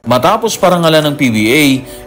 Matapos parangalan ng PBA,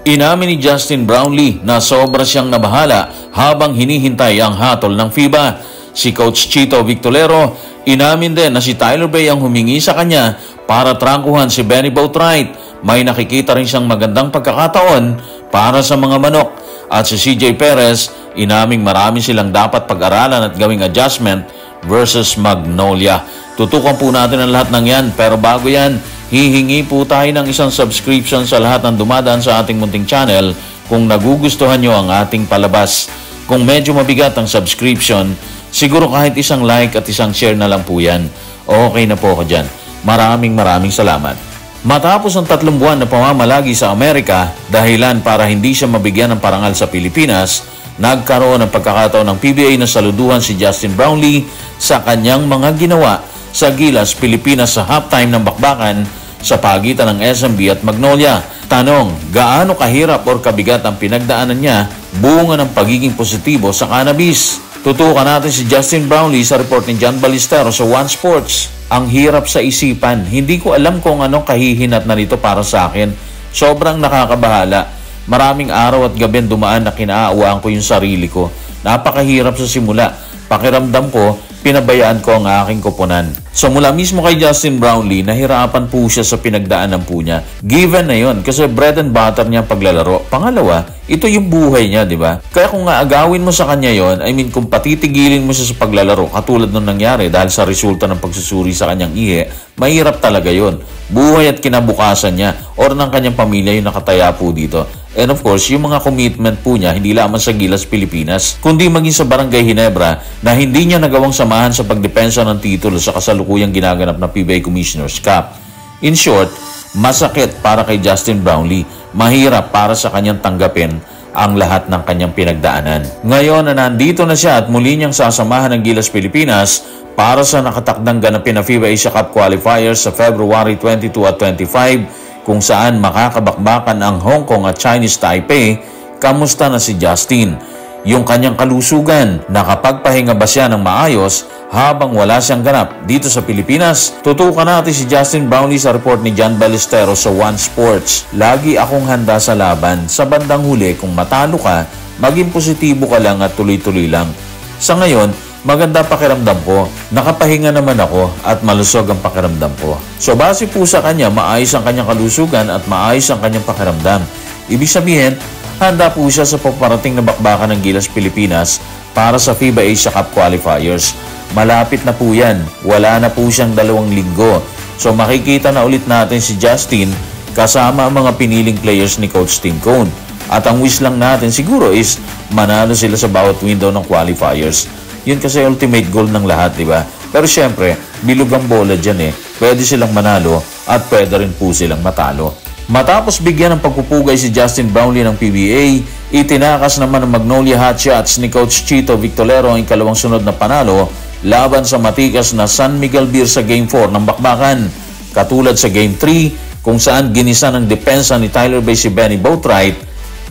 inamin ni Justin Brownlee na sobra siyang nabahala habang hinihintay ang hatol ng FIBA. Si Coach Chito Victolero, inamin din na si Tyler Bey ang humingi sa kanya para trangkuhan si Benny Boatwright. May nakikita rin siyang magandang pagkakataon para sa mga manok. At si CJ Perez, inaming marami silang dapat pag-aralan at gawing adjustment versus Magnolia. Tutukan po natin ang lahat ng yan, pero bago yan, hihingi po tayo ng isang subscription sa lahat ng dumadaan sa ating munting channel kung nagugustuhan nyo ang ating palabas. Kung medyo mabigat ang subscription, siguro kahit isang like at isang share na lang po yan. Okay na po ako dyan. Maraming salamat. Matapos ang 3 buwan na pamamalagi sa Amerika, dahilan para hindi siya mabigyan ng parangal sa Pilipinas, nagkaroon ng pagkakataon ng PBA na saluduhan si Justin Brownlee sa kanyang mga ginawa sa Gilas, Pilipinas sa halftime ng bakbakan sa pagitan ng SMB at Magnolia. Tanong, gaano kahirap o kabigat ang pinagdaanan niya bunga ng pagiging positibo sa cannabis? Tutukan natin si Justin Brownlee sa report ni John Ballestero sa One Sports. Ang hirap sa isipan. Hindi ko alam kung anong kahihinat na nito para sa akin. Sobrang nakakabahala. Maraming araw at gabi dumaan na kinaawaan ko yung sarili ko. Napakahirap sa simula. Pakiramdam ko, pinabayaan ko ang aking koponan. So mula mismo kay Justin Brownlee, nahirapan po siya sa pinagdaanan po niya. Given na yon kasi bread and butter niya ang paglalaro. Pangalawa, ito yung buhay niya, di ba? Kaya kung agawin mo sa kanya yon, kung patitigilin mo siya sa paglalaro, katulad nung nangyari dahil sa resulta ng pagsusuri sa kanyang ihi, mahirap talaga yon. Buhay at kinabukasan niya or ng kanyang pamilya yung nakataya po dito. And of course, yung mga commitment po niya, hindi lamang sa Gilas, Pilipinas, kundi maging sa Barangay Ginebra na hindi niya nagawang samahan sa pagdepensa ng titulo sa kasalukuyang ginaganap na PBA Commissioner's Cup. In short, masakit para kay Justin Brownlee, mahirap para sa kanyang tanggapin ang lahat ng kanyang pinagdaanan. Ngayon na nandito na siya at muli niyang sasamahan ng Gilas, Pilipinas para sa nakatakdang ganapin na FIBA Asia Cup qualifiers sa February 22 at 25, kung saan makakabakbakan ang Hong Kong at Chinese Taipei. Kamusta na si Justin? Yung kanyang kalusugan, nakapagpahinga ba siya ng maayos habang wala siyang ganap dito sa Pilipinas? Tutukan natin si Justin Brownlee sa report ni John Ballestero sa One Sports. Lagi akong handa sa laban. Sa bandang huli, kung matalo ka, maging positibo ka lang at tuloy-tuloy lang. Sa ngayon, maganda pakiramdam ko, nakapahinga naman ako at malusog ang pakiramdam ko. So base po sa kanya, maayos ang kanyang kalusugan at maayos ang kanyang pakiramdam. Ibig sabihin, handa po siya sa paparating na bakbakan ng Gilas, Pilipinas para sa FIBA Asia Cup qualifiers. Malapit na po yan, wala na po siyang 2 linggo. So makikita na ulit natin si Justin kasama ang mga piniling players ni Coach Tim Cone. At ang wish lang natin siguro is manalo sila sa bawat window ng qualifiers. Yun kasi ultimate goal ng lahat, di ba? Pero syempre, bilog ang bola dyan eh. Pwede silang manalo at pwede rin po silang matalo. Matapos bigyan ng pagpupugay si Justin Brownlee ng PBA, itinakas naman ng Magnolia Hotshots ni Coach Chito Victolero ang ikalawang sunod na panalo laban sa matikas na San Miguel Beer sa Game 4 ng bakbakan. Katulad sa Game 3, kung saan ginisa ng depensa ni Tyler Bey si Benny Boatwright,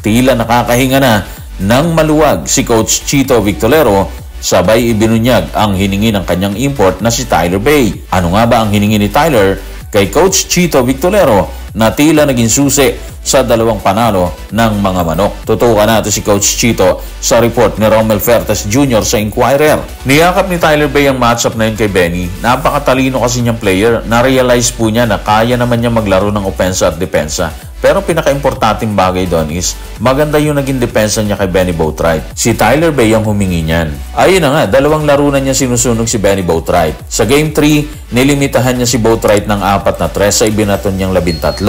tila nakakahinga na ng maluwag si Coach Chito Victolero. Sabay ibinunyag ang hiningi ng kanyang import na si Tyler Bey. Ano nga ba ang hiningi ni Tyler kay Coach Chito Victolero na tila naging susi sa 2 panalo ng mga manok? Tutukan natin si Coach Chito sa report ni Romel Fertes Jr. sa Inquirer. Niyakap ni Tyler Bey ang matchup na yun kay Benny. Napakatalino kasi niyang player. Na-realize po niya na kaya naman niya maglaro ng opensa at depensa. Pero pinaka-importanting bagay doon is maganda yung naging depensa niya kay Benny Boatwright. Si Tyler Bey ang humingi niyan. Ayun na nga, 2 laro na niya sinusunog si Benny Boatwright. Sa Game 3, nilimitahan niya si Boatwright ng 4 na 3 sa ibinaton niyang 13.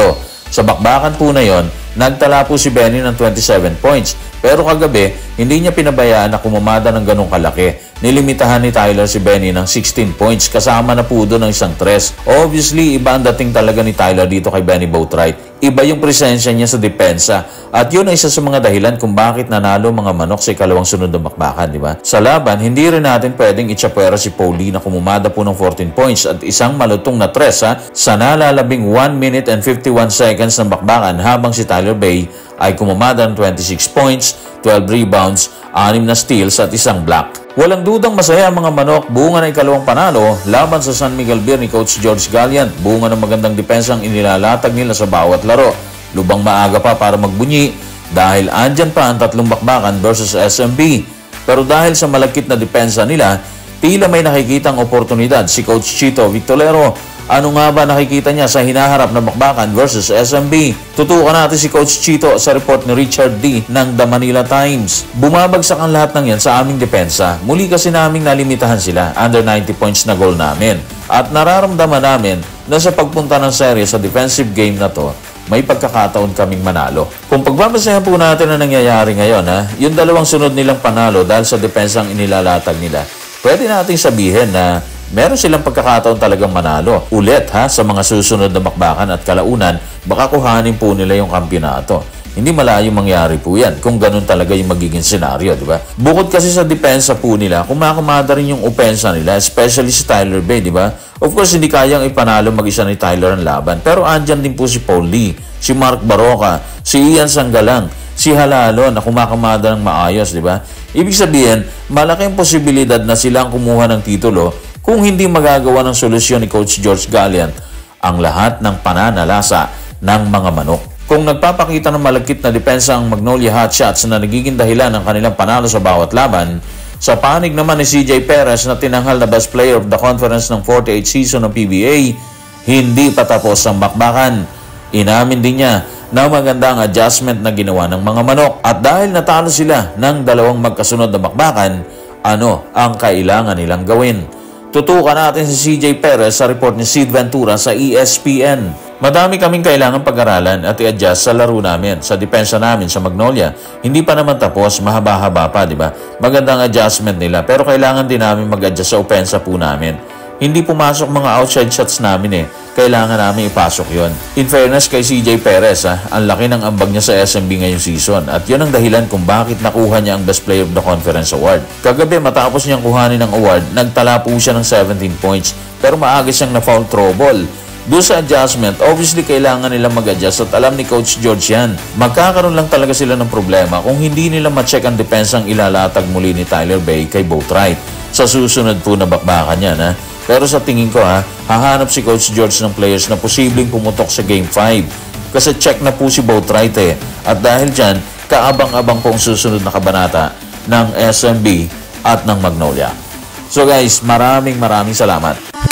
Sa bakbakan po na yon, nagtala po si Benny ng 27 points. Pero kagabi, hindi niya pinabayaan na kumamada ng ganong kalaki. Nilimitahan ni Tyler si Benny ng 16 points kasama na po doon ng 1 3. Obviously, iba ang dating talaga ni Tyler dito kay Benny Boatwright. Iba yung presensya niya sa depensa. At yun ay isa sa mga dahilan kung bakit nanalo mga manok sa ikalawang sunod na bakbakan, di ba? Sa laban, hindi rin natin pwedeng itsapwera si Paulie na kumumada po ng 14 points at isang malutong na 3 sa nalalabing 1 minute and 51 seconds ng bakbakan habang si Tyler Bey ay kumumada ng 26 points, 12 rebounds, 6 na steals at 1 block. Walang dudang masaya ang mga manok, bunga ng ikalawang panalo laban sa San Miguel Beer ni Coach George Galliant, bunga ng magandang depensang inilalatag nila sa bawat laro. Lubang maaga pa para magbunyi dahil andyan pa ang tatlong bakbakan versus SMB. Pero dahil sa malagkit na depensa nila, tila may nakikitang oportunidad si Coach Chito Victolero. Ano nga ba nakikita niya sa hinaharap na bakbakan versus SMB? Tutukan natin si Coach Chito sa report ni Richard D. ng The Manila Times. Bumabagsak ang lahat ng yan sa aming depensa. Muli kasi naming nalimitahan sila, under 90 points na goal namin. At nararamdaman namin na sa pagpunta ng serye sa defensive game na to, may pagkakataon kaming manalo. Kung pagbabasayan po natin ang nangyayari ngayon, yung dalawang sunod nilang panalo dahil sa depensang inilalatag nila, pwede nating sabihin na meron silang pagkakataon talagang manalo. Ulit sa mga susunod na bakbakan at kalaunan, baka kuhanin po nila yung kampyonato. Hindi malayong mangyari po yan kung ganun talaga yung magiging senaryo, di ba? Bukod kasi sa depensa po nila, kumakamada rin yung opensa nila, especially si Tyler Bay, di ba? Of course, hindi kayang ipanalo mag-isa ni Tyler ang laban. Pero andyan din po si Paul Lee, si Mark Baroka, si Ian Sanggalang, si Halalo na kumakamada ng maayos, di ba? Ibig sabihin, malaking posibilidad na silang kumuha ng titulo kung hindi magagawa ng solusyon ni Coach George Galliant ang lahat ng pananalasa ng mga manok. Kung nagpapakita ng malagkit na depensa ang Magnolia Hotshots na nagiging dahilan ng kanilang panalo sa bawat laban, sa panig naman ni CJ Perez na tinanghal na best player of the conference ng 48th season ng PBA, hindi pa tapos ang bakbakan. Inamin din niya na maganda ang adjustment na ginawa ng mga manok at dahil natalo sila ng dalawang magkasunod na bakbakan, ano ang kailangan nilang gawin? Tutukan natin si CJ Perez sa report ni Sid Ventura sa ESPN. Madami kaming kailangan pag-aralan at i-adjust sa laro namin, sa depensa namin sa Magnolia. Hindi pa naman tapos, mahaba-haba pa, di ba? Magandang adjustment nila, pero kailangan din namin mag-adjust sa opensa po namin. Hindi pumasok mga outside shots namin Kailangan namin ipasok yon. In fairness kay CJ Perez, ang laki ng ambag niya sa SMB ngayong season at yun ang dahilan kung bakit nakuha niya ang Best Player of the Conference Award. Kagabi matapos niyang kuhanin ng award, nagtala po siya ng 17 points pero maaga siyang na-foul trouble. Doon sa adjustment, obviously kailangan nilang mag-adjust at alam ni Coach George yan. Magkakaroon lang talaga sila ng problema kung hindi nila ma-check ang depensang ilalatag muli ni Tyler Bay kay Boatwright. Sa susunod po na bakbakan yan Pero sa tingin ko hahanap si Coach George ng players na posibleng pumutok sa Game 5. Kasi check na po si Boatwright At dahil dyan, kaabang-abang pong susunod na kabanata ng SMB at ng Magnolia. So guys, maraming salamat.